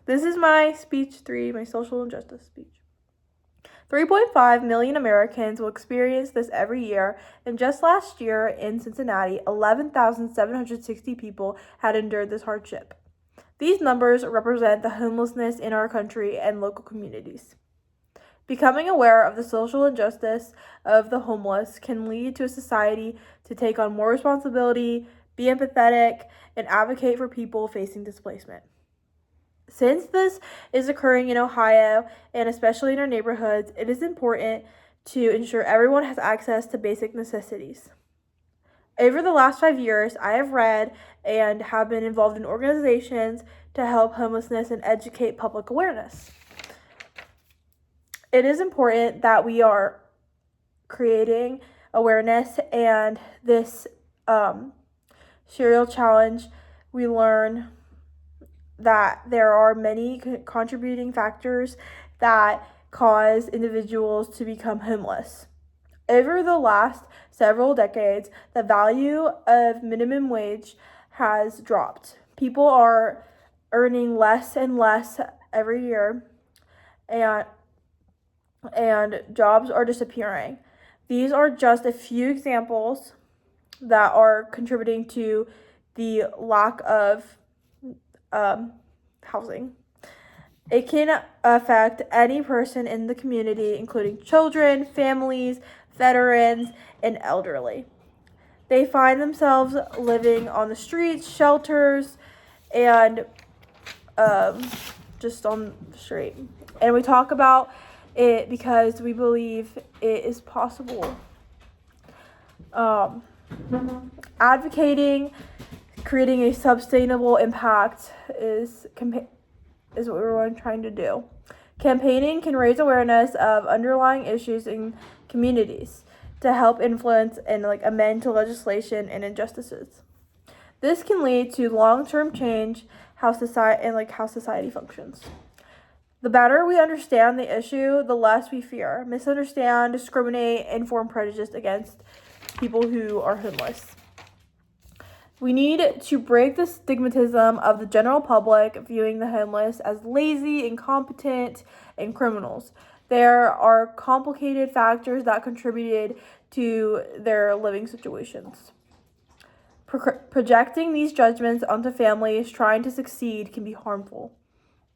This is my speech 3, my social injustice speech. 3.5 million Americans will experience this every year, and just last year in Cincinnati, 11,760 people had endured this hardship. These numbers represent the homelessness in our country and local communities. Becoming aware of the social injustice of the homeless can lead to a society to take on more responsibility, be empathetic, and advocate for people facing displacement. Since this is occurring in Ohio, and especially in our neighborhoods, it is important to ensure everyone has access to basic necessities. Over the last 5 years, I have read and have been involved in organizations to help homelessness and educate public awareness. It is important that we are creating awareness, and this serial challenge, we learn that there are many contributing factors that cause individuals to become homeless. Over the last several decades, the value of minimum wage has dropped. People are earning less and less every year, and jobs are disappearing. These are just a few examples that are contributing to the lack of housing. It can affect any person in the community, including children, families, veterans, and elderly. They find themselves living on the streets, shelters, and just on the street. And we talk about it because we believe it is possible. Advocating, creating a sustainable impact is what we're trying to do. Campaigning can raise awareness of underlying issues in communities to help influence and amend to legislation and injustices. This can lead to long-term change how society functions. The better we understand the issue, the less we fear, misunderstand, discriminate, and form prejudice against people who are homeless. We need to break the stigmatism of the general public viewing the homeless as lazy, incompetent, and criminals. There are complicated factors that contributed to their living situations. Projecting these judgments onto families trying to succeed can be harmful.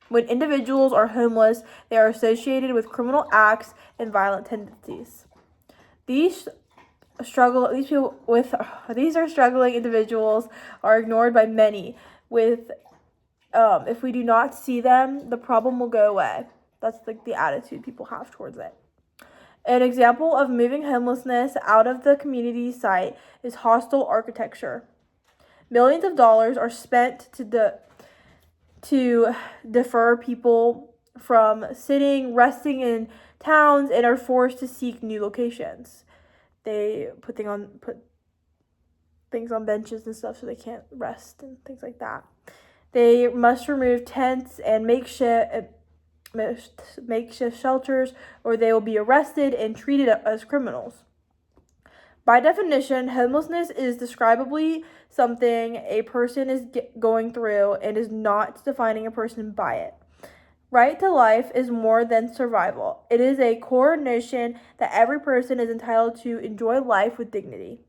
When individuals are homeless, they are associated with criminal acts and violent tendencies. These are struggling individuals are ignored by many. If we do not see them, the problem will go away. That's the attitude people have towards it. An example of moving homelessness out of the community site is hostile architecture. Millions of dollars are spent to defer people from resting in towns, and are forced to seek new locations. They put things on benches and stuff so they can't rest and things like that. They must remove tents and makeshift shelters, or they will be arrested and treated as criminals. By definition, homelessness is describably something a person is going through and is not defining a person by it. Right to life is more than survival. It is a core notion that every person is entitled to enjoy life with dignity.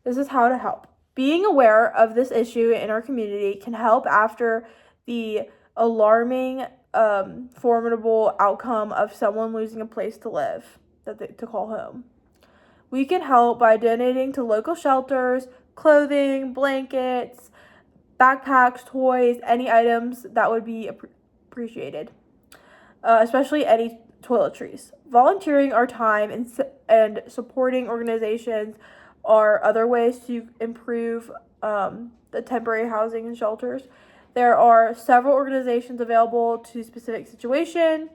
This is how to help. Being aware of this issue in our community can help after the alarming, formidable outcome of someone losing a place to live to call home. We can help by donating to local shelters, clothing, blankets, backpacks, toys, any items that would be appreciated, especially any toiletries. Volunteering our time and supporting organizations are other ways to improve the temporary housing and shelters. There are several organizations available to specific situation.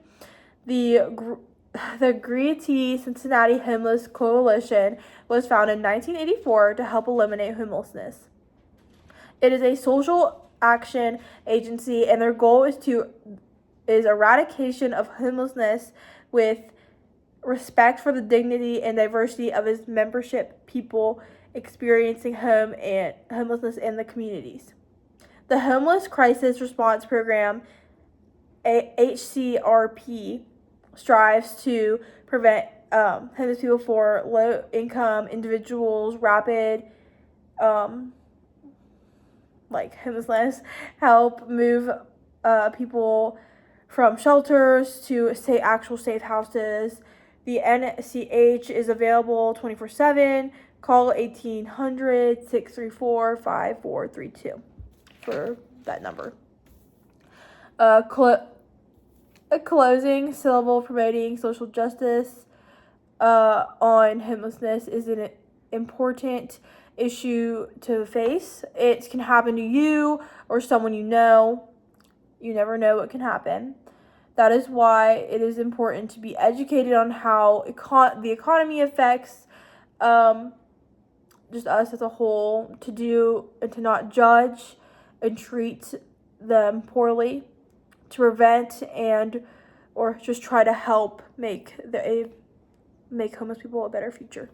The Greatee Cincinnati Homeless Coalition was founded in 1984 to help eliminate homelessness. It is a social action agency, and their goal is eradication of homelessness with respect for the dignity and diversity of its membership people experiencing homelessness in the communities. The Homeless Crisis Response Program, HCRP, strives to prevent homeless people for low-income individuals, rapid homelessness, help move people from shelters to actual safe houses. The NCH is available 24/7. Call 1-800-634-5432 for that number. A closing syllable promoting social justice on homelessness is an important issue to face. It can happen to you or someone you know. You never know what can happen. That is why it is important to be educated on how the economy affects just us as a whole, to do and to not judge and treat them poorly, to prevent or just try to help make homeless people a better future.